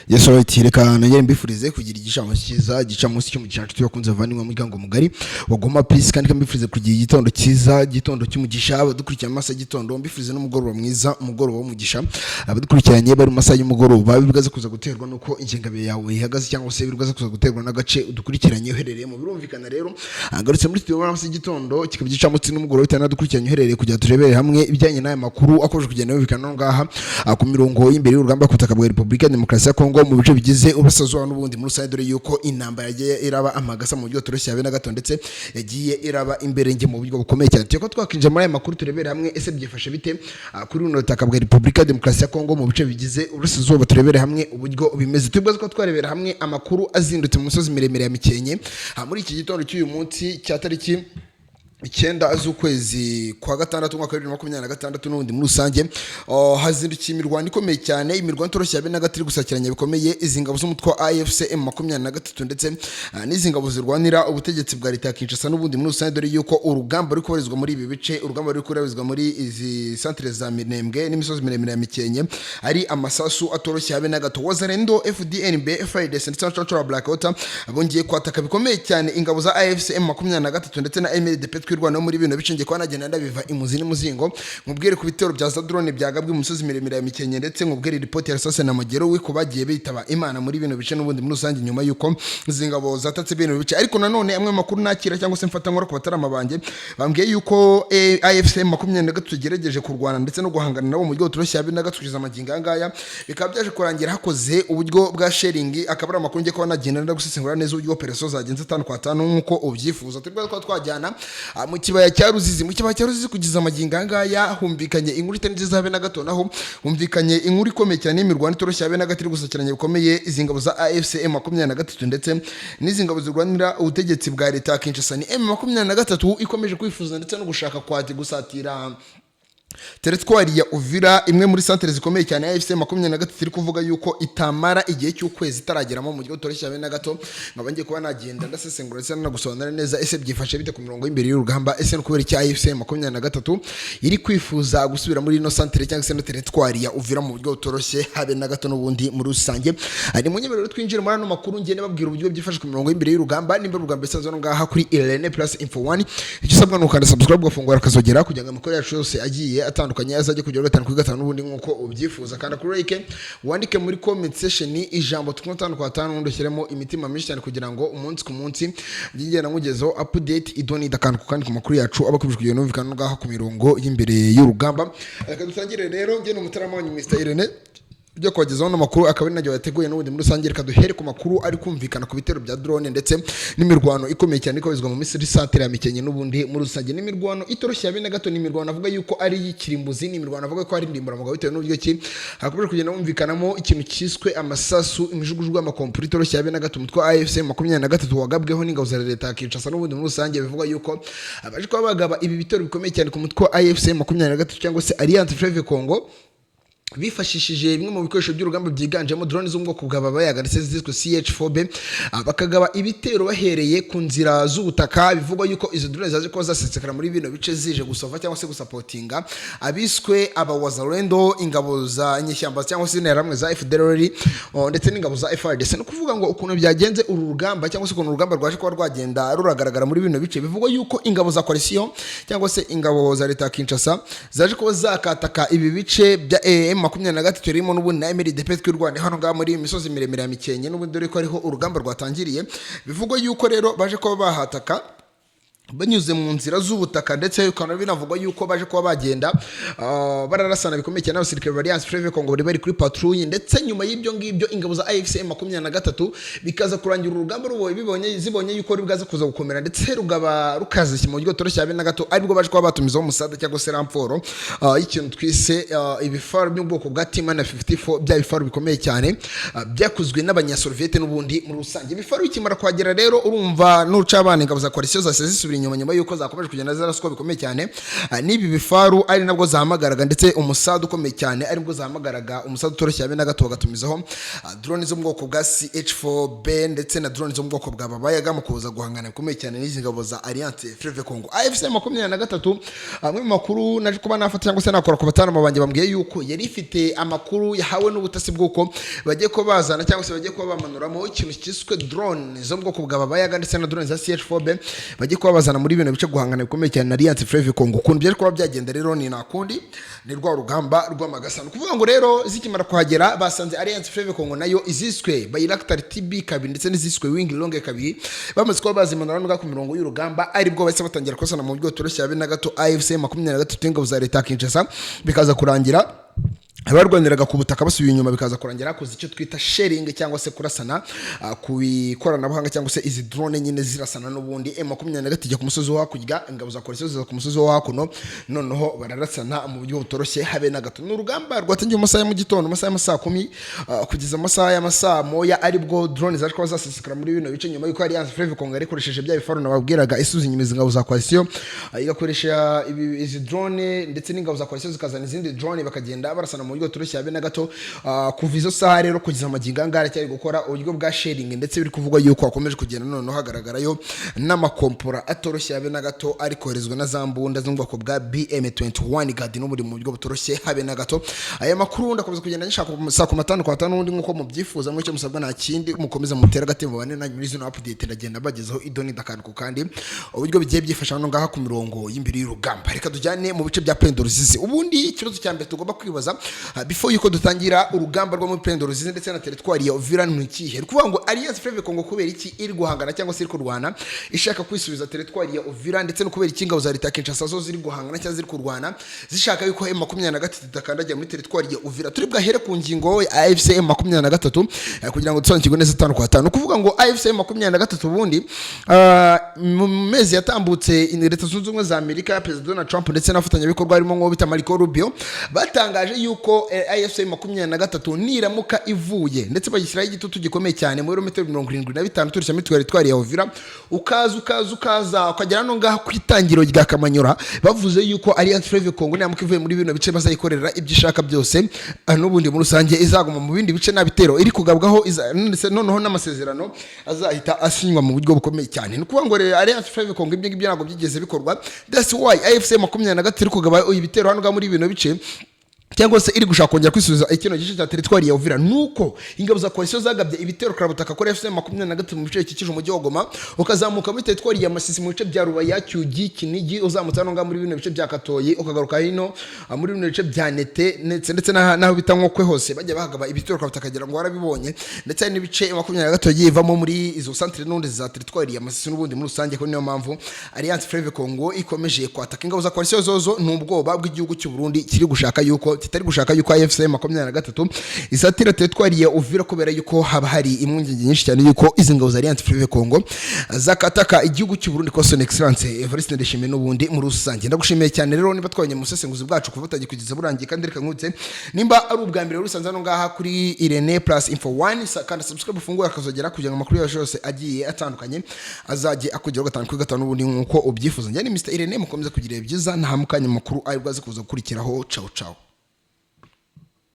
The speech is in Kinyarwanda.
Yesu reka nongere mbifurize kugira igishamusi cyiza gicamunsi cyo mu gicacu cyakunze vanimwe mu gango mugari wagoma peace kandi mbifurize kugira igitondo cyiza gitondo cy'umugisha abadukurikirana masa gitondo mbifurize n'umugoroba mwiza umugoroba w'umugisha abadukurikiranye bari masa y'umugoroba bigaze kuza guterwa nuko ingengabe yawe ihagaze cyangwa se bigaze kuza guterwa n'agace udukurikiranye uherereye mu birumvikana rero agarutse muri studio masa y'igitondo kikaba gicamunsi n'umugoroba bitanadukurikiranye uherereye kujya turebere hamwe ibijyanye n'aya makuru akoje kugenda bibikana ngaha ku mirongo y'imbere y'urugamba kutaka bwa Republika ya Demokarasi ya Kongo mu bice bigize ubusazuba n'ubundi muri rusange dore yuko intambara yagiye iraba amagasa mu buryo toroshye habe na gato ndetse yagiye iraba imbere nge mu buryo bukomeye cyane cyko twakinje muri aya makuru turebere hamwe ese byifashe bite kuri runo rutaka bwa Republika ya Demokarasi ya Kongo mu bice bigize ubusazuba turebere hamwe uburyo bimeze tubwo ko twarebera hamwe amakuru azindutse mu musozi miremire ya Mikenke muri iki gitondo cy'uyu munsi cya tariki 9 z'ukwezi kwa gatandatu mwaka wa 2026 n'ubundi muri rusange hazindukiye imirwano ikomeye cyane imirwano toroshye yabe na gatiri gusakiranya bikomeye izingabo z'umutwe wa AFC M23 ndetse n'izingabo zirwanira ubutegetsi bwa leta ya Kinshasa n'ubundi muri rusange dore yuko urugamba ruri kubarizwa muri ibi bice urugamba ruri kubarizwa muri izi centre za Minembwe n'imisozi miremire ya Mikenke ari amasasu atoroshye yabe na gato Wazalendo FDNB FIDC ndetse na Chachora Black Water bongeye kwataka bikomeye cyane ingabo za AFC M23 ndetse na MLDP twirwana muri bino bice nge kwa nagenda ndabiva imuzi n'umuzingo nkubwire ku bitero bya za drone byagabwe umusozi miremire ya Mikenke ndetse nkubwire report ya Sase na Magero wiko bagiye bitaba Imana muri bino bice n'ubundi muri rusange nyuma yuko zingabo zatatse bino bice ariko nanone amwe makuru nakira cyangwa se mfata nkora ku batarama banje bambwiye yuko AFC 23 tugerageje kurwana ndetse no guhangana nabo mu buryo toroshye habe na gatukiza amaginga ngaya bikaba byaje kurangira hakoze uburyo bwa sharing akabara amakuru nge kwa nagenda ndagusesengura neza uburyo operation zagenze 5 kwa 5 nkuko ubyifuza tubwo twajyana mu kibaya cya Ruzizi kugeza amaginga ngaya humvikanye inkuru itaniza habe na gato naho humvikanye inkuru ikomeye cyane imirwano itoroshye habe na gatiri gusakiranya bikomeye izingabo za AFC M23 ndetse n'izingabo zirwanira ubutegetsi bwa leta ya Kinshasa ni M23 ikomeje kwifuza ndetse no gushaka kwati gusatira teritwari ya Uvira imwe muri centre zikomeye cyane ya AFC 23 iri kuvuga yuko itamara igihe cy'ukwezi itarageramo mu buryo toroshye habe na gato ngabangiye kuba nagenda ndasesengura cyane no gusobanura neza ese byifashe bite ku mirongo y'imbere y'urugamba ese no kubera icya AFC 23 iri kwifuza gusubira muri ino centre cyangwa se no teritwari ya Uvira mu buryo toroshye habe na gato n'ubundi muri rusange ari mu nyemerero twinjira muri ano makuru ngene babwira uburyo byifashe ku mirongo y'imbere y'urugamba nimba urugamba isanzwe no ngaha kuri Irene Plus Info 1 icyo sabwa no kanda subscribe gafungura akazogera kugira ngo amakuru yacu yose agiye atandukanye azajye kugera 5 kuri 5 n'ubundi nkuko ubyifuza kandi kuri like wandike muri comment section ijambo 5 kwa 5 n'undi ushyiremo imitima myinshi cyane kugira ngo umunsi ku munsi ngigenda nkugezeho update idoni dakantu kandi ku makuru yacu abakubije kugira no bikana ngaho ku mirongo y'imbere y'urugamba reka dusangire rero nge no mutarama wanyu Mr Irene byo kwagezaho n'amakuru akaba najyo yateguye n'ubundi muri rusange reka duhere ku makuru ari kumvikana ku bitero bya drone ndetse n'imirwano ikomeye cyane ikozwe mu Misiri centre ya Mikenke n'ubundi muri rusange n'imirwano itoroshye habe na gato n'imirwano avuga yuko ari yikirimbuzi n'imirwano avuga ko ari ndimbura mugabo bitewe n'uburyo ki hakomeje kugenda umvikanamo ikintu cyiswe amasasu imijugujugu y'amakompuri itoroshye habe na gato umutwe AFC 23 wagabweho n'ingabo za leta ya Kinshasa n'ubundi muri rusange bivuga yuko abaje kwa bagaba ibi bitero bikomeye cyane ku mutwe AFC 23 cyangwa se Alliance Fleuve Congo bifashishije bimwe mu bikoresho by'urugamba byiganjemo drone zo mu bwoko bwa babayaga ndetse zizwe CH4B bakagaba ibitero bahereye ku nzira z'ubutaka bivugwa yuko izo drone zaje ko zasesekara muri bino bice zije gusova cyangwa se gusupportinga abiswe Wazalendo ingabo za nyeshyamba cyangwa se interamwe za FDLR ndetse n'ingabo za FARDC no kuvuga ngo ukuntu byagenze uru rugamba cyangwa se ukuntu urugamba rwaje kuba rwagenda ruragaragara muri bino bice bivugwa yuko ingabo za coalition cyangwa se ingabo za leta ya Kinshasa zaje ko zakataka ibi bice bya 23 turimo n'ubundi na MLDP twirwane hano ngaha muri imisozi miremire ya Mikenke n'ubundi dore ko ariho urugamba rwatangiriye bivugwa yuko rero baje kuba bahataka banyuze mu nzira z'ubutaka ndetse ukana binavugwa yuko baje kuba bagenda bararasana bikomeye cyane abasirikare ba Alliance Fleuve Congo bari kuri patrouille ndetse nyuma y'ibyo ngibyo ingabo za AFC 23 bikaza kurangira urugamba ruboye zibonye yuko rubwaza kuza gukomera ndetse rugaba rukaze mu buryo toroshye habe na gato aribwo baje kuba batumizaho umusada cyangwa se ramforo ikintu twise ibifaru by'ubwoko bwa T-54 bya bifaru bikomeye cyane byakuzwe n'abanyasoviete n'ubundi muri rusange ibifaru bikimara kwagera rero urumva n'ucabana ingabo za coalition zase zisubira nyuma yuko zakomeje kugenda ziraswa bikomeye cyane n'ibi bifaru ari nabwo zahamagaraga ndetse umusada ukomeye cyane ari bwo zahamagaraga umusada utoroshye yabe na gato bagatumizaho drone zo mu bwoko bwa CH4B ndetse na drone zo mu bwoko bwa Babayaga mu kuza guhangana bikomeye cyane n'izi ngabo za Alliance Fleuve Congo. AFC 23 amwe mu makuru naje kuba nafata cyangwa se nakora ku batanu banjye bambwiye yuko yari ifite amakuru yahawe n'ubutasi bw'uko bagiye ko bazana cyangwa se bagiye ko bamanuramo ikintu cyiswe drone zo mu bwoko bwa Babayaga ndetse na drone za CH4B bagiye ko bazana muri bino bice guhangana bikomeye cyane na Alliance Fleuve Congo. Ukuntu byari kuba byagenda rero ni nakundi ni rwa rugamba rw'amagasano kuvuga ngo rero zikimara kuhagera basanze Alliance Fleuve Congo nayo iziswe Bayraktar TB kabiri ndetse n'iziswe Wing Longe kabiri bamaze kuba bazimanura n'uga ku mirongo y'urugamba ari bwo bahise batangira kosana mu buryo toroshye yabe na gato AFC 23 ingabo za leta Kinshasa bikaza kurangira abarwaniraga ku butaka basubiye inyuma bikaza kurangira koze icyo twita sharing cyangwa se kurasana ku ikoranabuhanga cyangwa se izi drone nyine zirasana n'ubundi M23 ijya ku musozi wa hakurya ingabo za coalition ziza ku musozi wa hakuno noneho bararasana mu buryo butoroshye habe na gato n'urugamba rwatangiye mu masaha ya mu gitondo amasaha ya masaa 10 kugeza amasaha ya masaa moya ari bwo drone zaje kwa zasesekara muri bino bice nyuma yuko Alliance Fleuve Congo yarikoresheje bya bifaru nababwiraga isuzi nyimiza ingabo za coalition igakoresha izi drone ndetse n'ingabo za coalition zikazana izindi drone bakagenda barasana mu buryo toroshye yabe na gato kuva izo saha rero kugeza amaginga ngara cyari gukora uburyo bwa sharing ndetse biri kuvugwa yuko akomeje kugenda none hagaragarayo n'amakompora atoroshye yabe na gato ari koherezwa na zambunda zo mu bwoko bwa BM21 gadi no muri mu buryo butoroshye habe na gato aya makuru ndakomeza kugenda nshaka saa 5 n'undi nkuko mubyifuza mwe cyo musabwa nta kindi mukomeza mutera gatembo bane na muri zino update ndagenda bagezeho idoni ndakantu kandi uburyo bigiye byifasha no ngaha ku mirongo y'imbiri y'urugamba reka tujyane mu bice bya Pendo Ruzizi ubundi ikibazo cya mbere tugomba kwibaza before yuko dutangira urugamba rwo muri Pendo Ruzizi ndetse na territoire ya Uvira n'ikihe kuvuga ngo Alliance Fleuve Congo kubera iki iri guhangana cyangwa se iri kurwana ishaka kwisubiza territoire ya Uvira ndetse no kubera iki ingabo za leta Kinshasa zo ziri guhangana cyangwa ziri kurwana zishaka yuko M23 idakandagira muri territoire ya Uvira turi bwahere ku ngingo AFC M23 kugira ngo dusobanukirwe neza 5 kwa 5 kuvuga ngo AFC M23 ubundi mu mezi yatambutse leta zunze ubumwe za Amerika ya President Donald Trump ndetse n'abafatanyabikorwa harimo ngo bita Marco Rubio batangaje yuko AFC 23 niramuka ivuye ndetse bagishyiraho igitutu gikomeye cyane mu birometero 75 turishya mitwari twari ya Uvira ukaza ukagera no ngaha kwitangiro rya Kamanyora bavuze yuko Alliance Fleuve Congo niramuka ivuye muri bino bice bazayikorera ibyishaka byose n'ubundi muri rusange izaguma mu bindi bice nabitero iri kugabwaho noneho n'amasezerano azahita asinywa mu buryo bukomeye cyane ni kuvuga ngo Alliance Fleuve Congo ibyo ngibyo ntabwo byigeze bikorwa that's why AFC 23 iri kugaba ibitero hano muri bino bice cyangwa se iri gushaka kongera kwisubiza ikino gice cya territoire ya Uvira nuko ingabo za coalition zagabye ibitero karabutaka kuri FC 23 mu bice kikije umujyi wa Goma ukazamuka muri territoire ya Masisi mu bice bya Rubaya Cyugi Kinigi uzamutse no muri bino bice bya Katoyi ukagaruka hino muri bino bice bya Nete ndetse naho bitankokwe hose bajya bahagaba ibitero karabutaka kagira ngo warabibonye ndetse n'ibice 23 yivamo muri izo centre n'undi za territoire ya Masisi n'ubundi muri rusange ko niyo mpamvu Alliance Fleuve Congo ikomeje kwataka ingabo za coalition zozo n'ubwoba bw'igihugu cy'u Burundi kiri gushaka yuko kitari gushaka yuko AFC 23 isatira territoire ya Uvira kubera yuko haba hari impungenge nyinshi cyane yuko izi ngabo za Alliance Fleuve Congo zakataka igihugu cy'u Burundi ko son excellence Evariste Ndeshime n'ubundi muri rusange ndagushimiye cyane rero niba twabonye mu sesenguzi bwacu kuvutangiye kugeza burangiye kandi reka nkutse nimba ari ubwa mbere rusanze no ngaha kuri Irene Plus Info 1 kandi subscribe ufungura akazogera kugira ngo amakuru yacu yose agiye atandukanye azajye akugeraho gatanu kuri gatanu n'ubundi nkuko ubyifuza njye ni Mr Irene mukomeze kugira byiza nta mukanya makuru ari bwaze kuza gukurikiraho ciao ciao.